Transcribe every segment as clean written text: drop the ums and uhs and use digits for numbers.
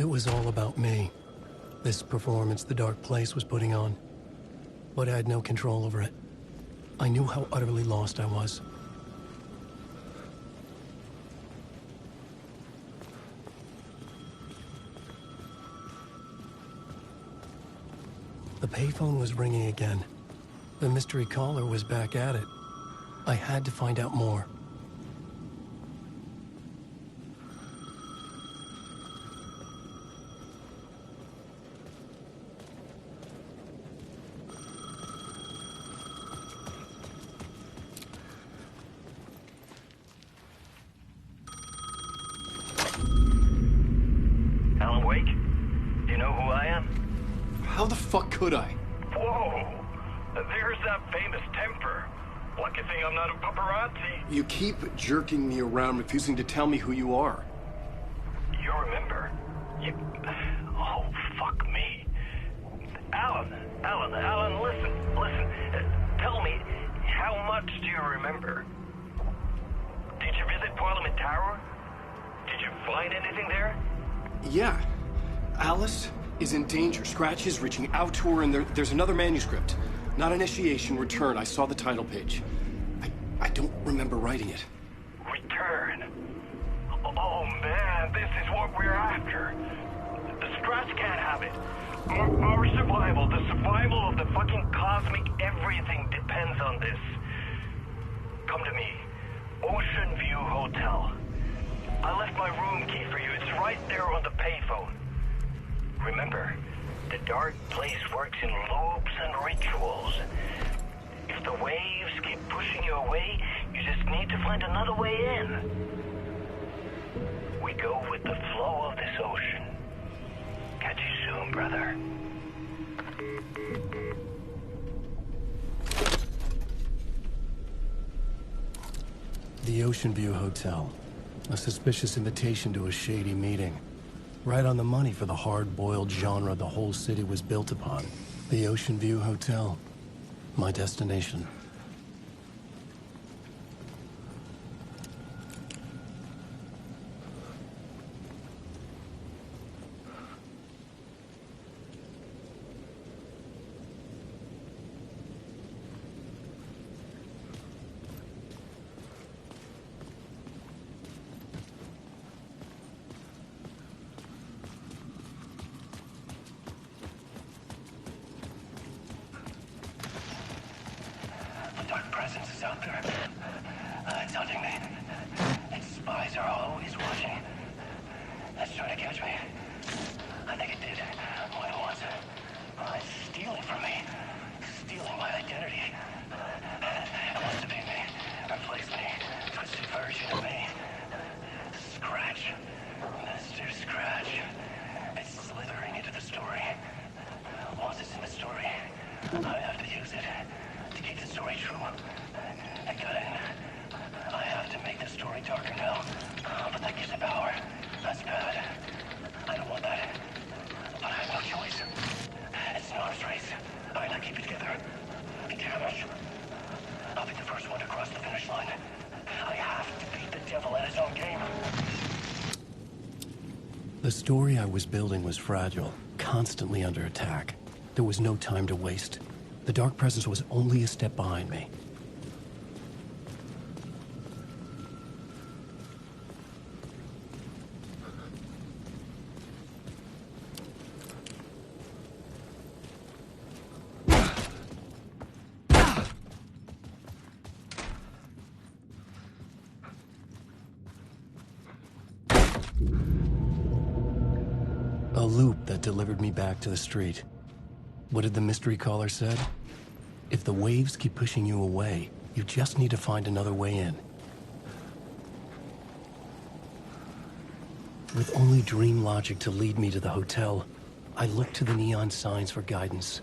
was all about me. This performance the dark place was putting on. But I had no control over it. I knew how utterly lost I was. The payphone was ringing again. The mystery caller was back at it. I had to find out more. Alan Wake? Do you know who I am? How the fuck could I? Whoa! There's that famous temper. Lucky thing I'm not a paparazzi. You keep jerking me around, refusing to tell me who you are. You remember? Oh, fuck me. Alan, listen. Tell me, how much do you remember? Did you visit Parliament Tower? Did you find anything there? Yeah. Alice is in danger. Scratch is reaching out to her, and there's another manuscript. Not initiation, return. I saw the title page. I don't remember writing it. Return? Oh man, this is what we're after. The Scratch can't have it. Our survival, the survival of the fucking cosmic everything depends on this. Come to me. Ocean View Hotel. I left my room key for you. It's right there on the payphone. Remember, the dark place works in loops and rituals. If the waves keep pushing you away, you just need to find another way in. We go with the flow of this ocean. Catch you soon, brother. The Ocean View Hotel. A suspicious invitation to a shady meeting. Right on the money for the hard-boiled genre the whole city was built upon. The Ocean View Hotel. My destination. Presence is out there. It's hunting me. Its spies are always watching. It's trying to catch me. I think it did more than once. It's stealing from me. Stealing my identity. It wants to be me. Replace me. Twisted version of me. Scratch. Mr. Scratch. It's slithering into the story. Once it's in the story, I have to use it to keep the story true. I got in. I have to make the story darker now. But that gives it power. That's bad. I don't want that. But I have no choice. It's an arms race. Alright, now keep it together. Damage. I'll be the first one to cross the finish line. I have to beat the devil at his own game. The story I was building was fragile, constantly under attack. There was no time to waste. The Dark Presence was only a step behind me. A loop that delivered me back to the street. What did the mystery caller said? If the waves keep pushing you away, you just need to find another way in. With only dream logic to lead me to the hotel, I looked to the neon signs for guidance.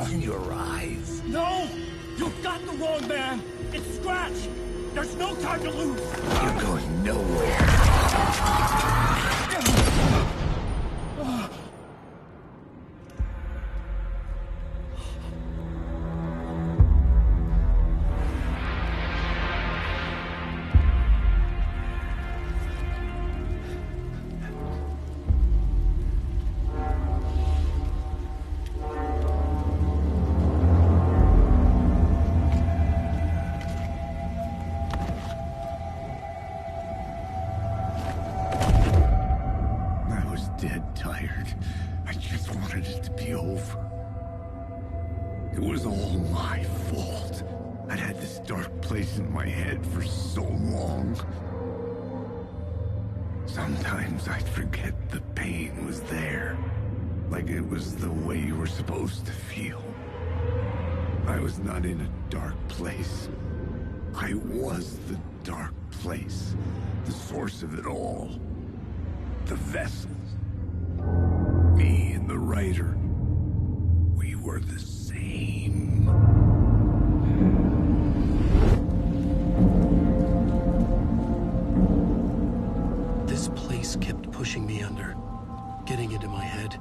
It's in your eyes. No! You've got the wrong man! It's Scratch! There's no time to lose! You're going nowhere. Sometimes I'd forget the pain was there, like it was the way you were supposed to feel. I was not in a dark place. I was the dark place, the source of it all. The vessel. Me and the writer. We were the same. This place kept pushing me under, getting into my head,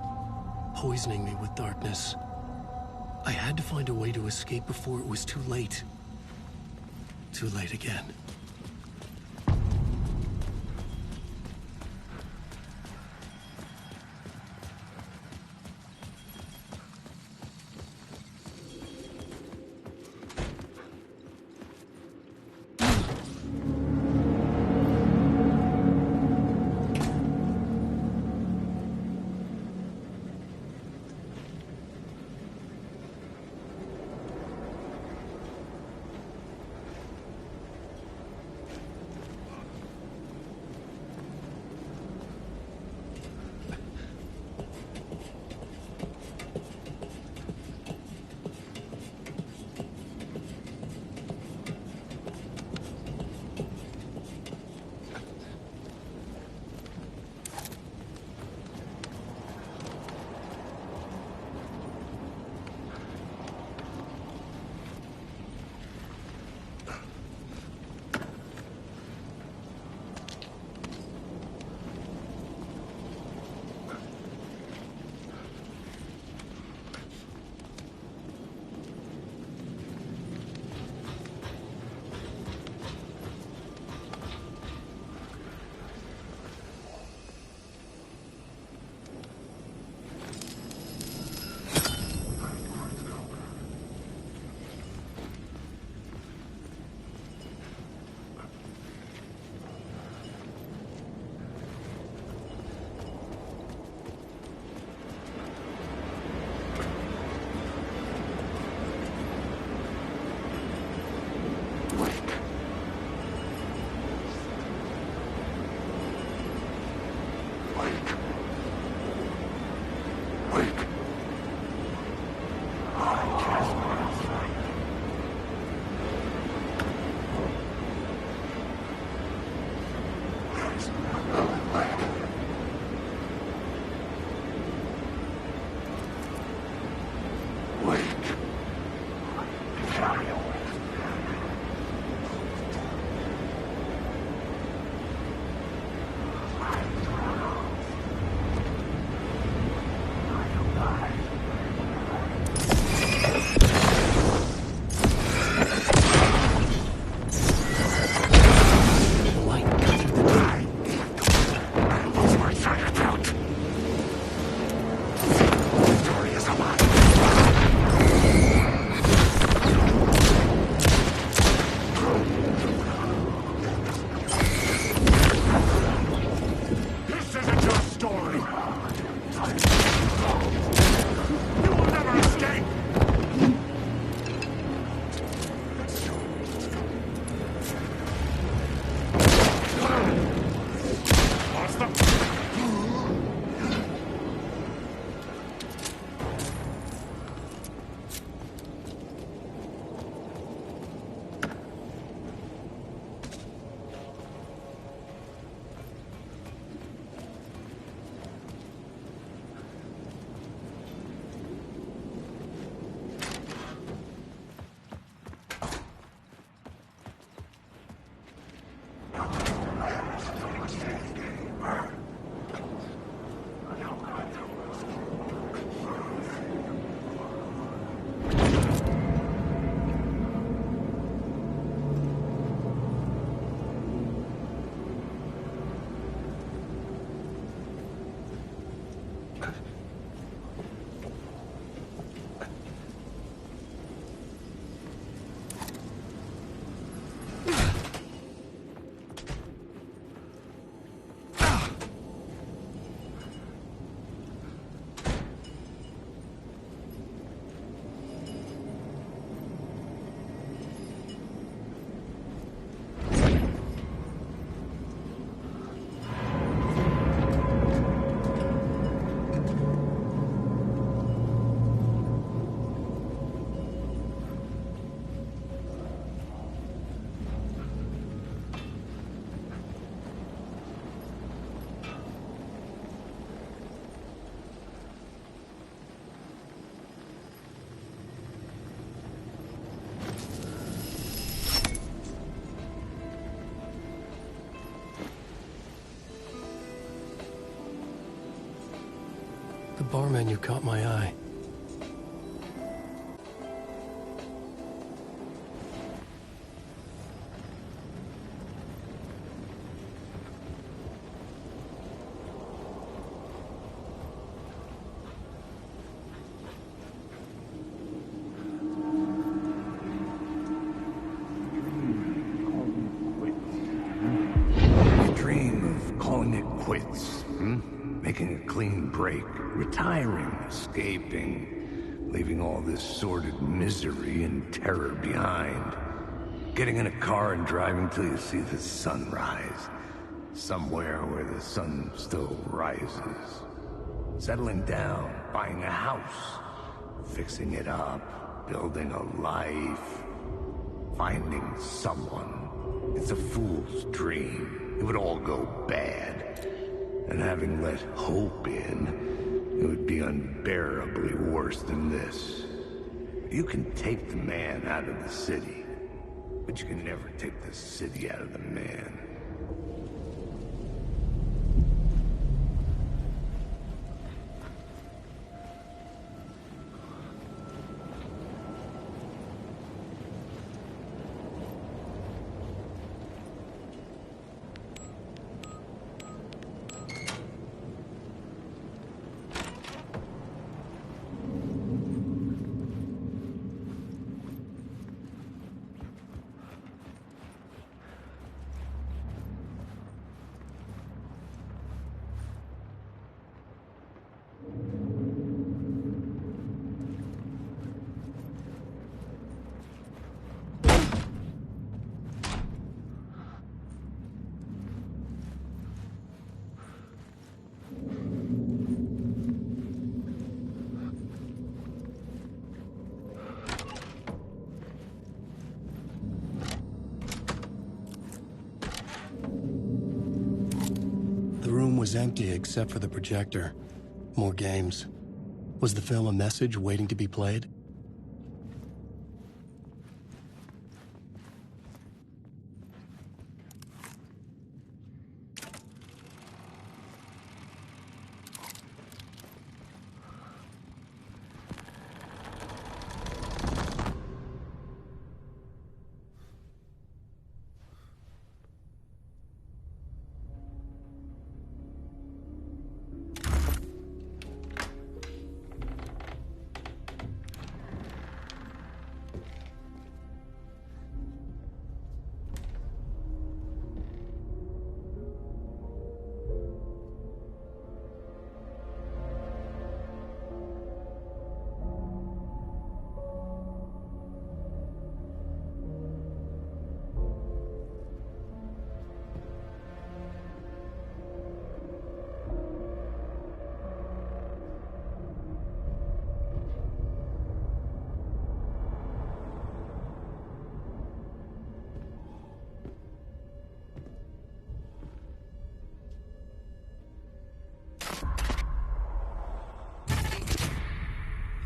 poisoning me with darkness. I had to find a way to escape before it was too late. Too late again. bar menu caught my eye. You dream of calling it quits, making a clean break, retiring, escaping, leaving all this sordid misery and terror behind. Getting in a car and driving till you see the sun rise. Somewhere where the sun still rises. Settling down, buying a house, fixing it up, building a life, finding someone. It's a fool's dream. It would all go bad. And having let hope in, it would be unbearably worse than this. You can take the man out of the city, but you can never take the city out of the man. The room was empty except for the projector. More games. Was the film a message waiting to be played?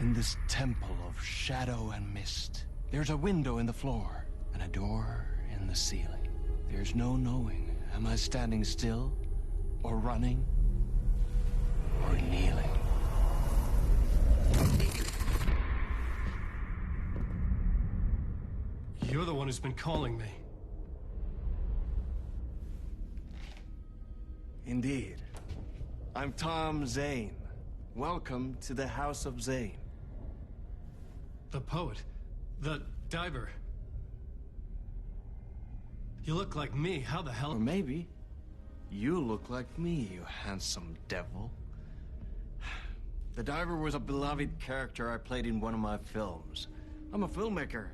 In this temple of shadow and mist, there's a window in the floor and a door in the ceiling. There's no knowing, am I standing still, or running, or kneeling? You're the one who's been calling me. Indeed. I'm Tom Zane. Welcome to the House of Zane. The poet. The diver. You look like me. How the hell? Or maybe you look like me, you handsome devil. The diver was a beloved character I played in one of my films. I'm a filmmaker,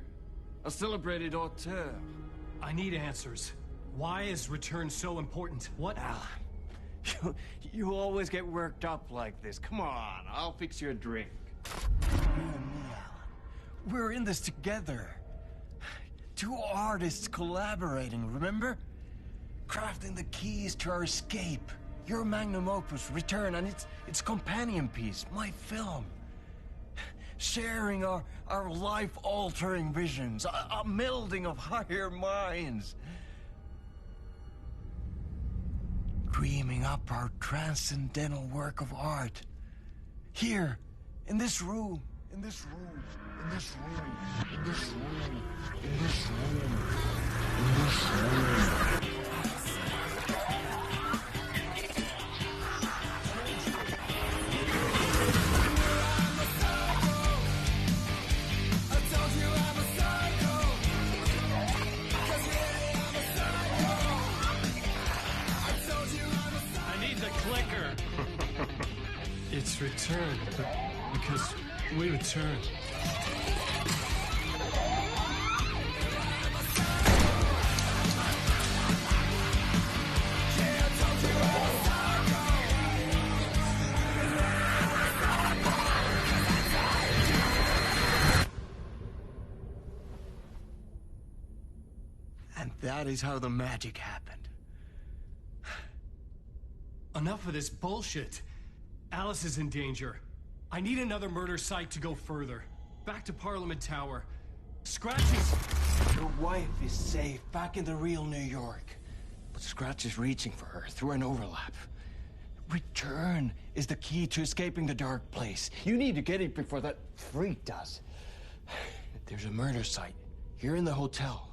a celebrated auteur. I need answers. Why is Return so important? What? Alan, you always get worked up like this. Come on, I'll fix you a drink. You and me, Alan. We're in this together. Two artists collaborating, remember? Crafting the keys to our escape. Your magnum opus, Return, and its companion piece, my film. Sharing our life-altering visions, a melding of higher minds. Dreaming up our transcendental work of art. Here. In this room. In this room. In this room. In this room. In this room. In this room. It's returned, but because we returned. And that is how the magic happened. Enough of this bullshit. Alice is in danger. I need another murder site to go further. Back to Parliament Tower. Scratch is... Your wife is safe back in the real New York. But Scratch is reaching for her through an overlap. Return is the key to escaping the dark place. You need to get it before that freak does. There's a murder site here in the hotel.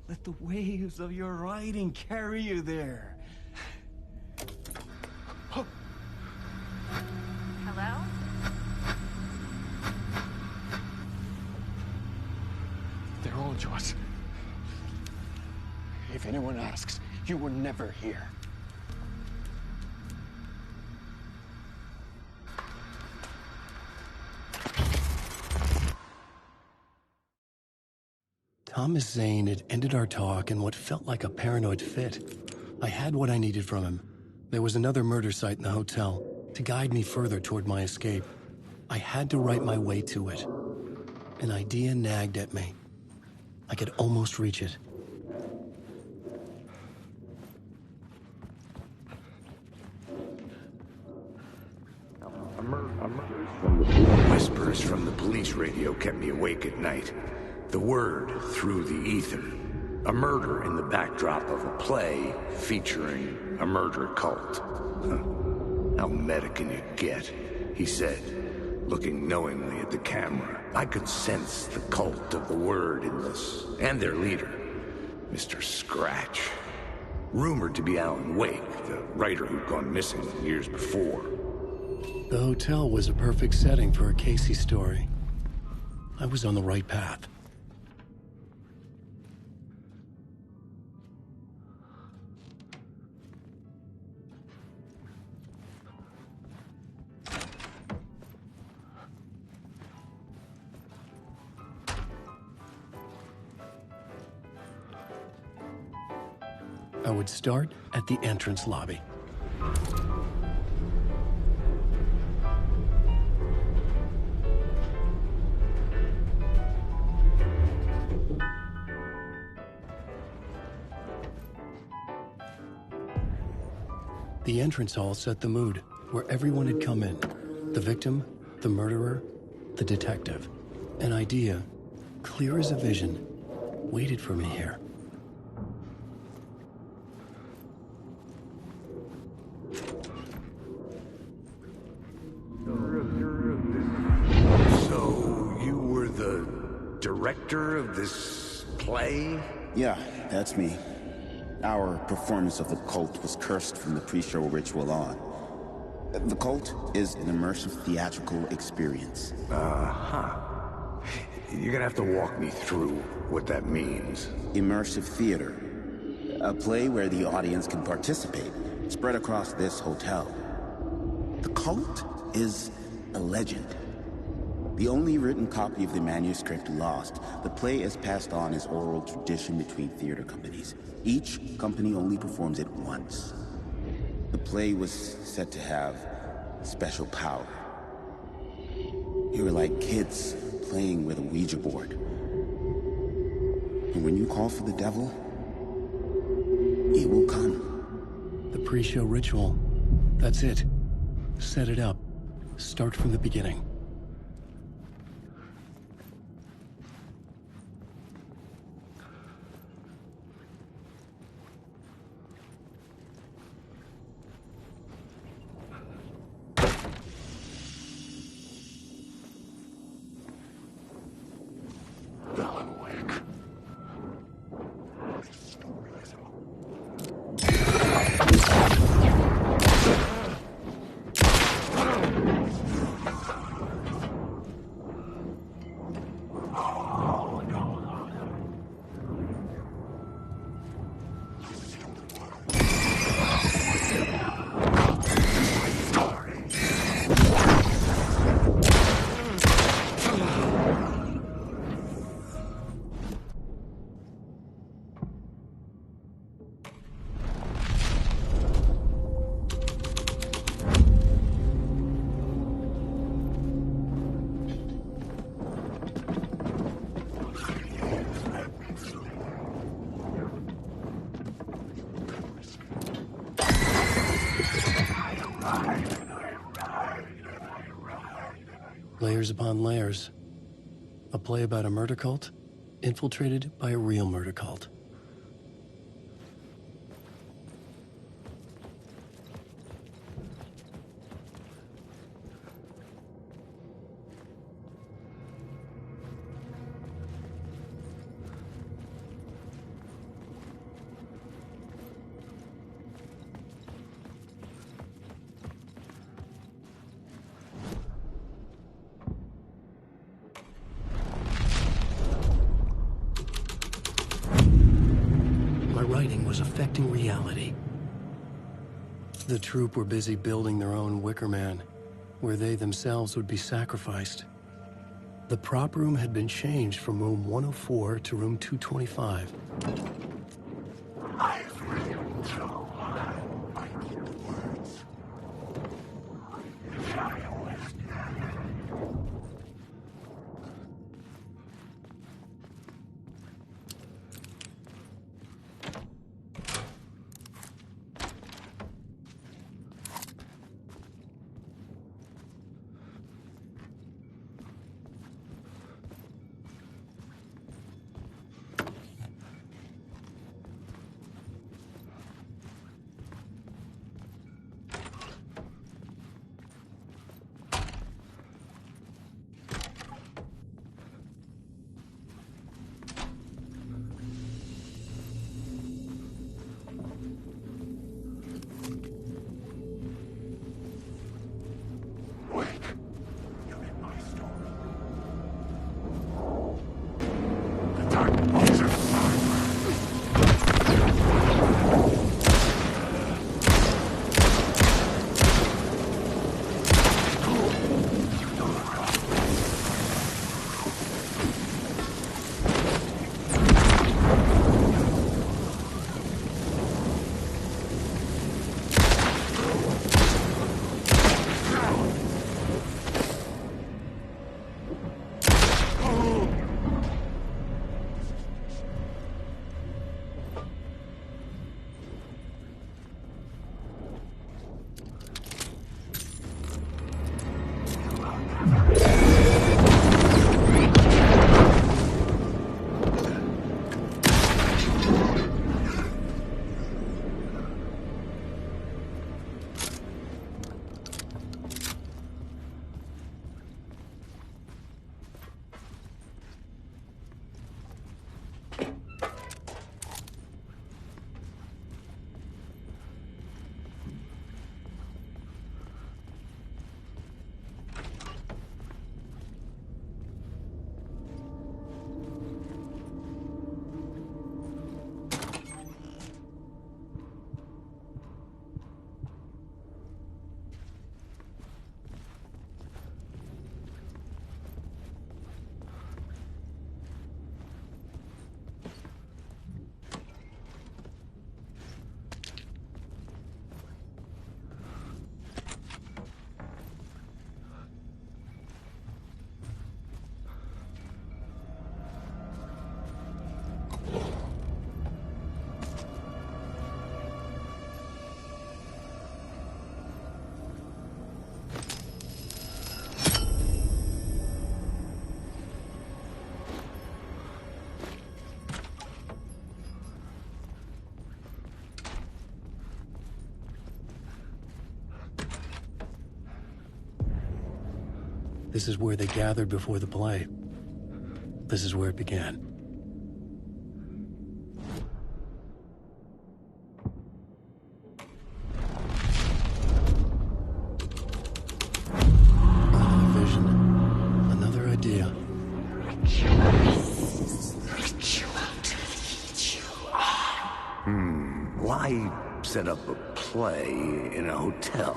Let the waves of your writing carry you there. Hello? They're all yours. If anyone asks, you were never here. Thomas Zane had ended our talk in what felt like a paranoid fit. I had what I needed from him. There was another murder site in the hotel to guide me further toward my escape. I had to write my way to it. An idea nagged at me. I could almost reach it. Whispers from the police radio kept me awake at night. The word through the ether. A murder in the backdrop of a play featuring a murder cult. How meta can you get? He said, looking knowingly at the camera. I could sense the cult of the word in this, and their leader, Mr. Scratch. Rumored to be Alan Wake, the writer who'd gone missing years before. The hotel was a perfect setting for a Casey story. I was on the right path. I would start at the entrance lobby. The entrance hall set the mood, where everyone had come in. The victim, the murderer, the detective. An idea, clear as a vision, waited for me here. So, you were the director of this play? Yeah, that's me. Our performance of the cult was cursed from the pre-show ritual on. The cult is an immersive theatrical experience. You're gonna have to walk me through what that means. Immersive theater. A play where the audience can participate, spread across this hotel. The cult is a legend. The only written copy of the manuscript lost, the play is passed on as oral tradition between theater companies. Each company only performs it once. The play was said to have special power. You were like kids playing with a Ouija board. And when you call for the devil, it will come. The pre-show ritual. That's it. Set it up. Start from the beginning. Layers upon layers. A play about a murder cult, infiltrated by a real murder cult. Writing was affecting reality. The troupe were busy building their own Wicker Man, where they themselves would be sacrificed. The prop room had been changed from room 104 to room 225. This is where they gathered before the play. This is where it began. Another vision. Another idea. Why set up a play in a hotel?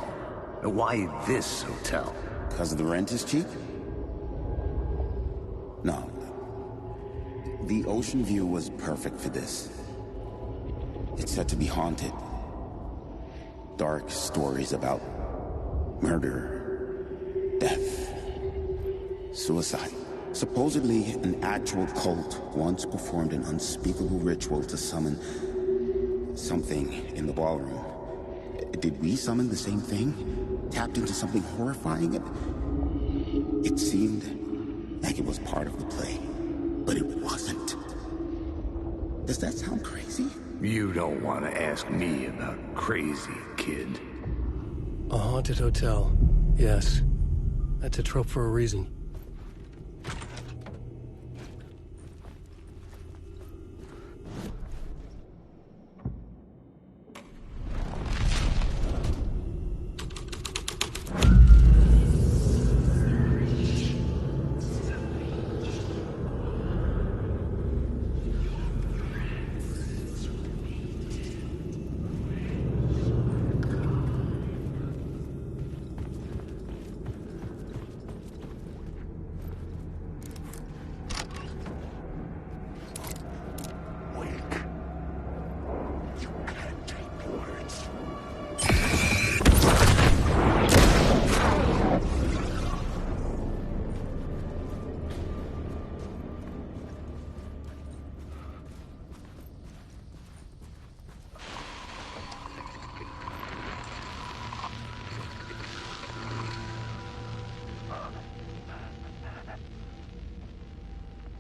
Why this hotel? Because the rent is cheap? No. The ocean view was perfect for this. It's said to be haunted. Dark stories about murder, death, suicide. Supposedly, an actual cult once performed an unspeakable ritual to summon something in the ballroom. Did we summon the same thing? Tapped into something horrifying? It seemed like it was part of the play, but it wasn't. Does that sound crazy? You don't want to ask me about crazy, kid. A haunted hotel. Yes. That's a trope for a reason.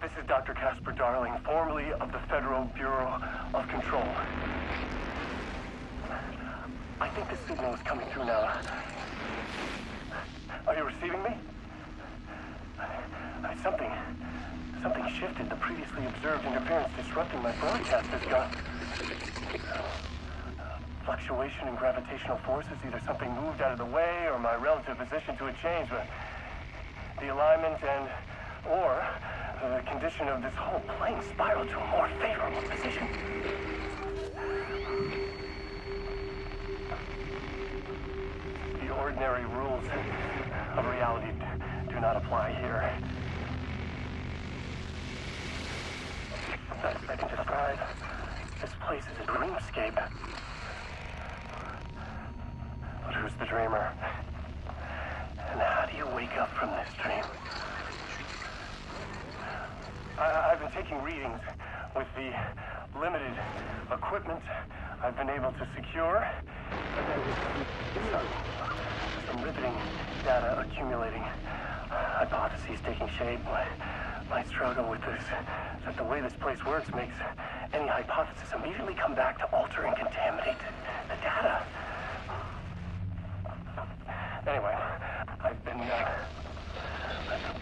This is Dr. Casper Darling, formerly of the Federal Bureau of Control. I think the signal is coming through now. Are you receiving me? Something shifted. The previously observed interference disrupting my broadcast has gone. Fluctuation in gravitational forces. Either something moved out of the way or my relative position to it changed, but the alignment or the condition of this whole plane spiraled to a more favorable position. The ordinary rules of reality do not apply here. Best I can describe this place as a dreamscape. But who's the dreamer? And how do you wake up from this dream? I've been taking readings with the limited equipment I've been able to secure. Some riveting data accumulating. Hypotheses taking shape. My struggle with this is that the way this place works makes any hypothesis immediately come back to alter and contaminate the data. Anyway, I've been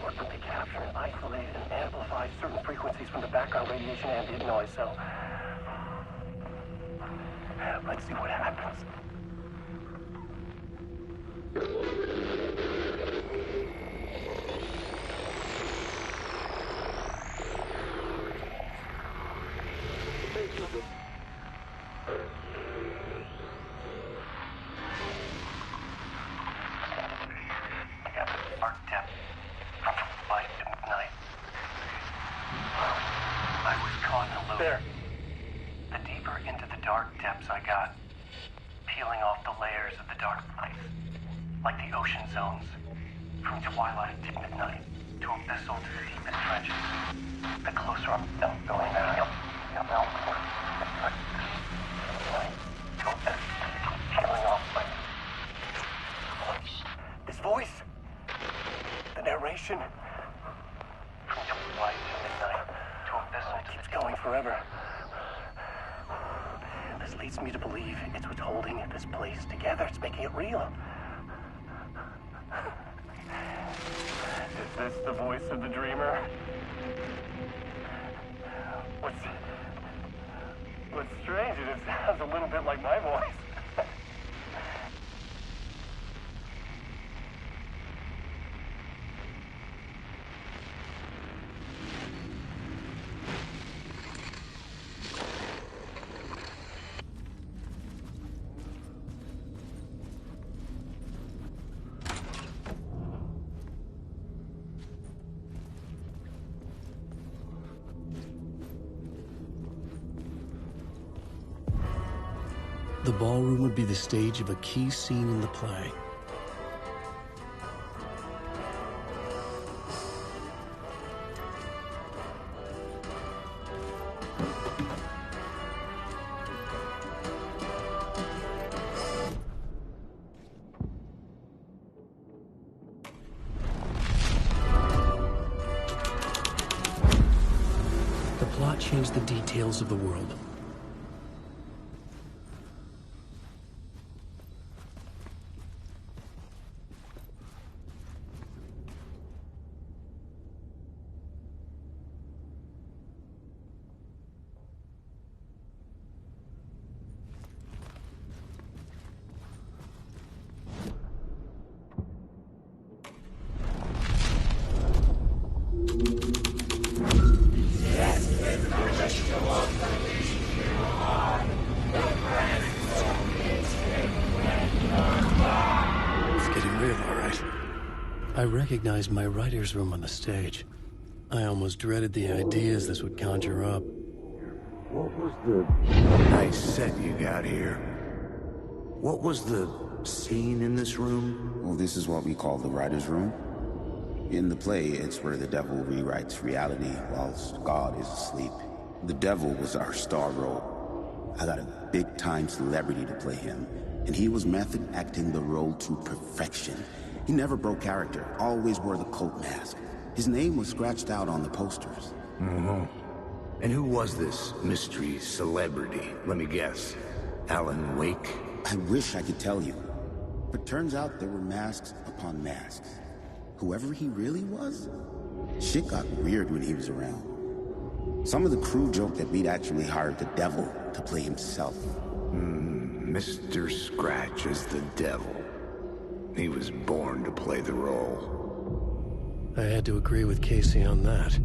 working to capture and isolate and amplify certain frequencies from the background radiation ambient noise, so let's see what happens. There. The deeper into the dark depths I got, peeling off the layers of the dark night, like the ocean zones, from twilight to midnight, to abyssal to the deepest trenches. The closer I'm going now, peeling off my... This voice, the narration, from twilight to midnight, to abyssal to keeps going forever. This leads me to believe it's what's holding this place together. It's making it real. Is this the voice of the dreamer? What's strange is it sounds a little bit like my voice. The ballroom would be the stage of a key scene in the play. plot changed the details of the world. I recognized my writer's room on the stage. I almost dreaded the ideas this would conjure up. What was the nice set you got here? What was the scene in this room? Well, this is what we call the writer's room. In the play, it's where the devil rewrites reality whilst God is asleep. The devil was our star role. I got a big-time celebrity to play him, and he was method acting the role to perfection. He never broke character, always wore the cult mask. His name was scratched out on the posters. Mm-hmm. And who was this mystery celebrity? Let me guess. Alan Wake? I wish I could tell you. But turns out there were masks upon masks. Whoever he really was, shit got weird when he was around. Some of the crew joked that we'd actually hired the devil to play himself. Mr. Scratch is the devil. He was born to play the role. I had to agree with Casey on that.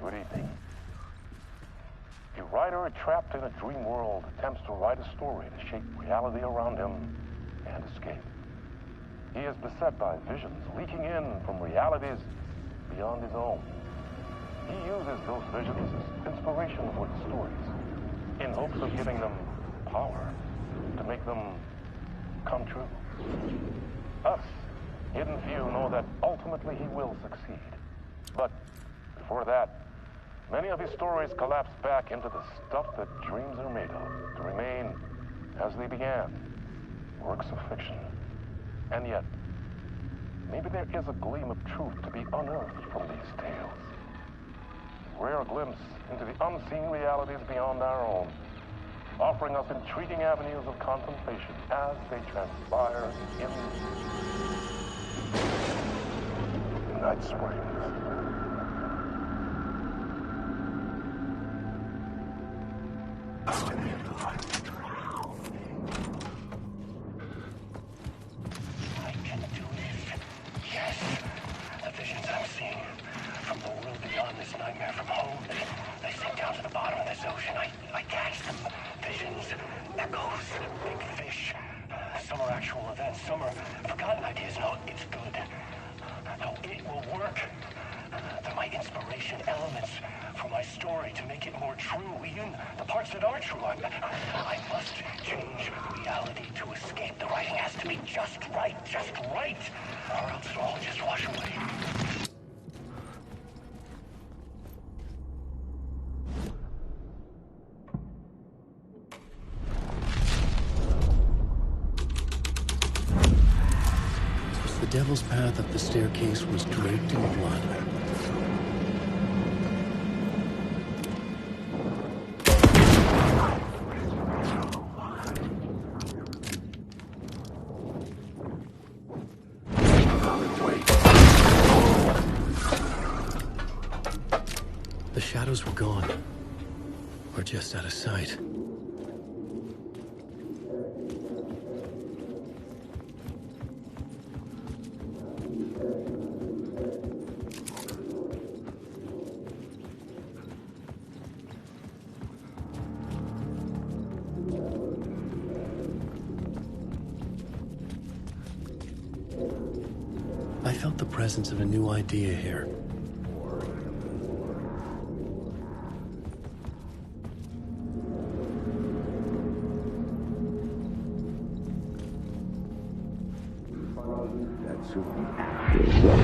Good evening. A writer trapped in a dream world attempts to write a story to shape reality around him and escape. He is beset by visions leaking in from realities beyond his own. He uses those visions as inspiration for his stories, in hopes of giving them power to make them come true. Us, hidden few, know that ultimately he will succeed. But before that, many of his stories collapse back into the stuff that dreams are made of, to remain as they began, works of fiction. And yet, maybe there is a gleam of truth to be unearthed from these tales. A rare glimpse into the unseen realities beyond our own, offering us intriguing avenues of contemplation as they transpire in the night. Suicide Springs. I can do this. Yes. The visions I'm seeing from the world beyond this nightmare from home, they sink down to the bottom of this ocean. I catch them. Visions, echoes, big fish. Some are actual events, some are forgotten ideas. No, it's good. No, it will work. They're my inspiration, elements for my story to make it more true. Even the parts that are true. I must change reality to escape. The writing has to be just right, or else it'll all just wash away. The devil's path up the staircase was draped in blood. The shadows were gone, or just out of sight. I felt the presence of a new idea here.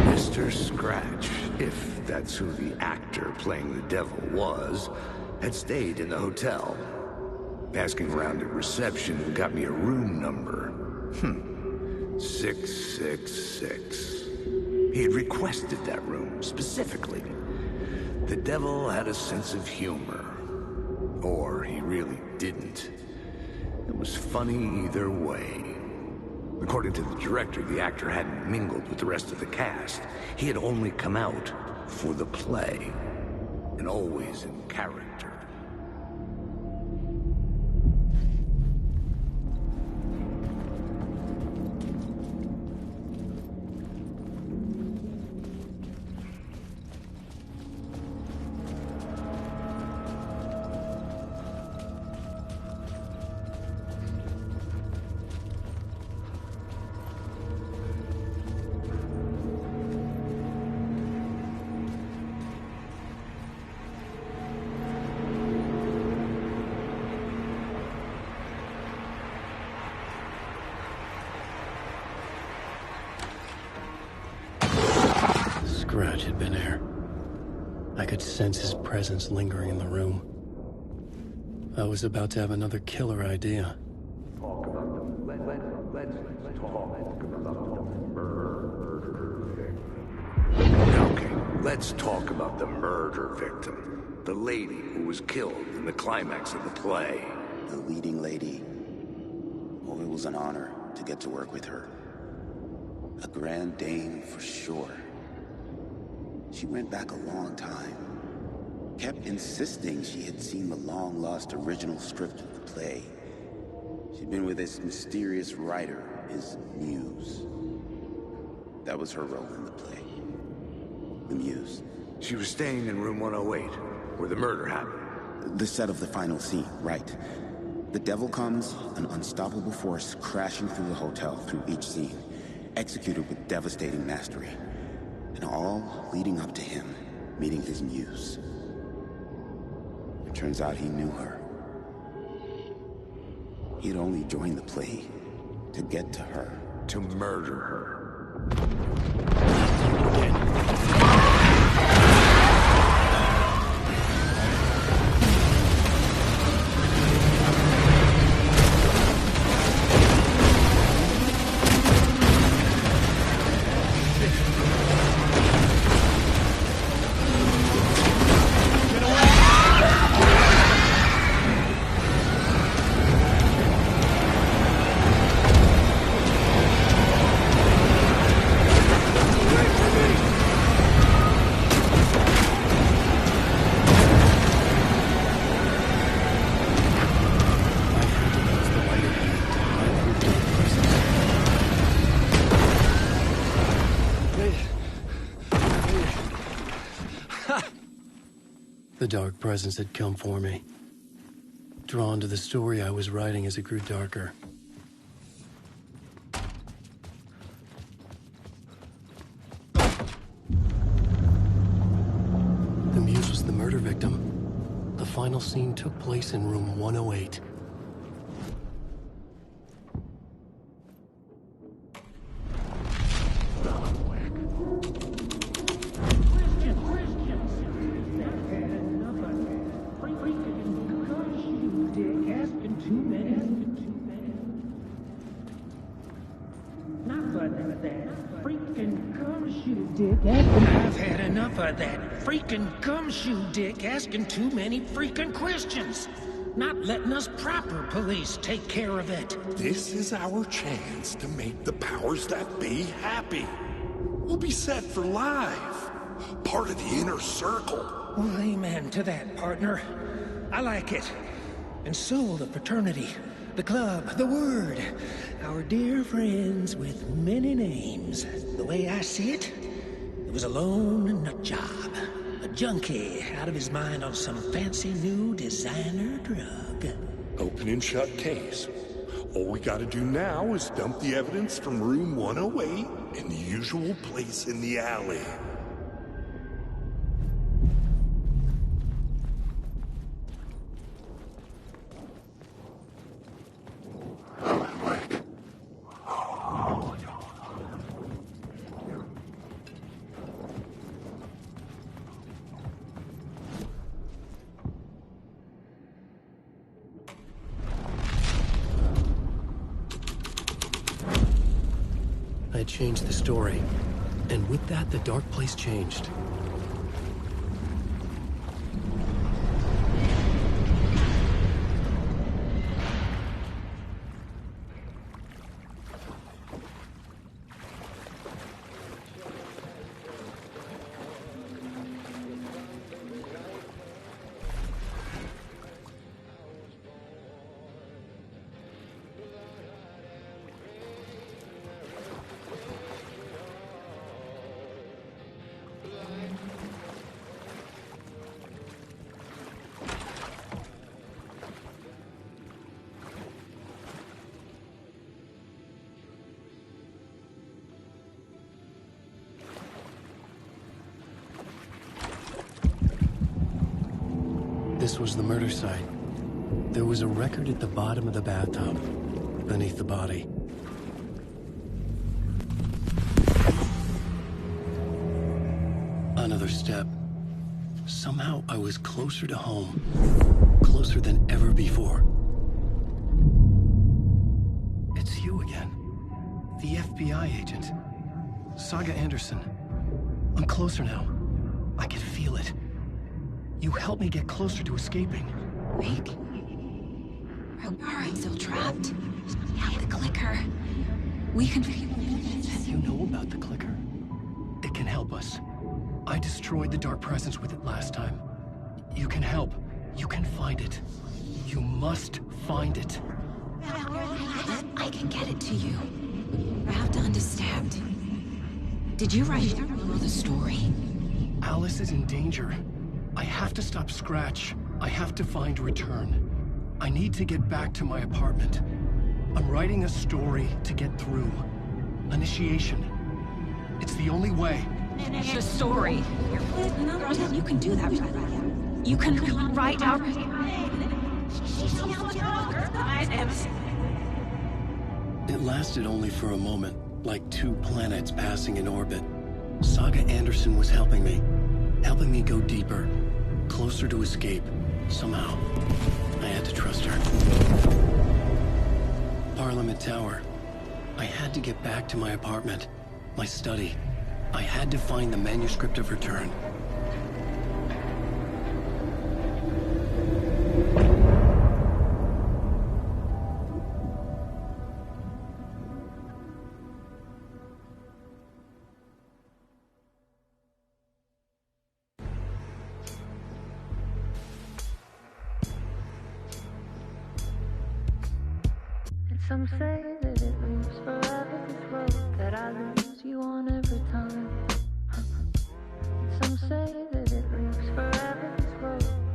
Mr. Scratch, if that's who the actor playing the devil was, had stayed in the hotel. Asking around at reception got me a room number. 666. He had requested that room, specifically. The devil had a sense of humor. Or he really didn't. It was funny either way. According to the director, the actor hadn't mingled with the rest of the cast. He had only come out for the play, and always in character. Scratch had been there. I could sense his presence lingering in the room. I was about to have another killer idea. Okay, let's talk about the murder victim. The lady who was killed in the climax of the play. The leading lady. Oh, it was an honor to get to work with her. A grand dame for sure. She went back a long time. Kept insisting she had seen the long-lost original script of the play. She'd been with this mysterious writer, his muse. That was her role in the play. The muse. She was staying in room 108, where the murder happened. The set of the final scene, right. The devil comes, an unstoppable force crashing through the hotel through each scene, executed with devastating mastery. And all leading up to him meeting his muse. It turns out he knew her. He had only joined the play to get to her. To murder her. The dark presence had come for me. Drawn to the story I was writing as it grew darker. The muse was the murder victim. The final scene took place in room 108. I've had enough of that freaking gumshoe dick asking too many freaking questions. Not letting us proper police take care of it. This is our chance to make the powers that be happy. We'll be set for life. Part of the inner circle. Well, amen to that, partner. I like it. And so will the fraternity, the club, the word. Our dear friends with many names. The way I see it, it was a lone nut job. A junkie out of his mind on some fancy new designer drug. Open and shut case. All we gotta do now is dump the evidence from room 108 in the usual place in the alley. I had changed the story, and with that, the dark place changed. This was the murder site. There was a record at the bottom of the bathtub, beneath the body. Another step. Somehow I was closer to home. Closer than ever before. It's you again. The FBI agent. Saga Anderson. I'm closer now. I can feel it. You helped me get closer to escaping. Wait. Are we still trapped? Yeah, the clicker. We can... You know about the clicker. It can help us. I destroyed the dark presence with it last time. You can help. You can find it. You must find it. I can get it to you. You have to understand. Did you write the story? Alice is in danger. I have to stop Scratch. I have to find Return. I need to get back to my apartment. I'm writing a story to get through. Initiation. It's the only way. The story. You can do that. You can write out... It lasted only for a moment, like two planets passing in orbit. Saga Anderson was helping me go deeper, closer to escape. Somehow, I had to trust her. Parliament Tower. I had to get back to my apartment, my study. I had to find the manuscript of Return. Some say that it moves forever, this road that I lose you on every time. Some say that it moves forever, this road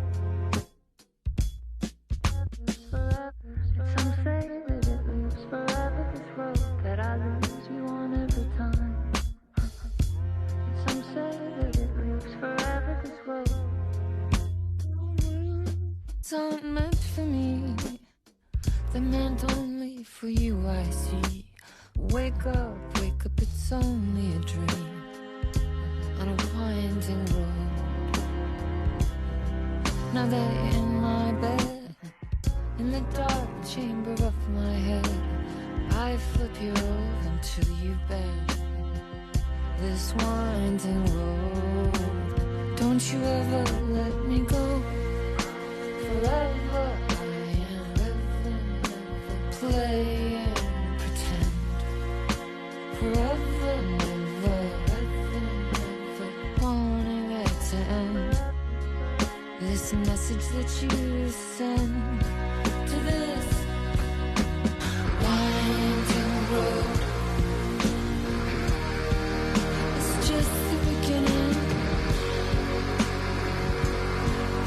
nights aren't meant for me. They're meant only for you, I see. Wake up, it's only a dream on a winding road. Now they're in my bed, in the dark chamber of my head. I flip you over until you bend this winding road. Don't you ever let me go. Forever I am living, never play and pretend. Forever, never, wanting it to end. This message that you send to this winding road. It's just the beginning,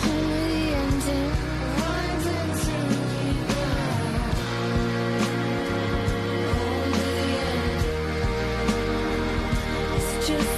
only the ending. Winding to me now, only the end. It's just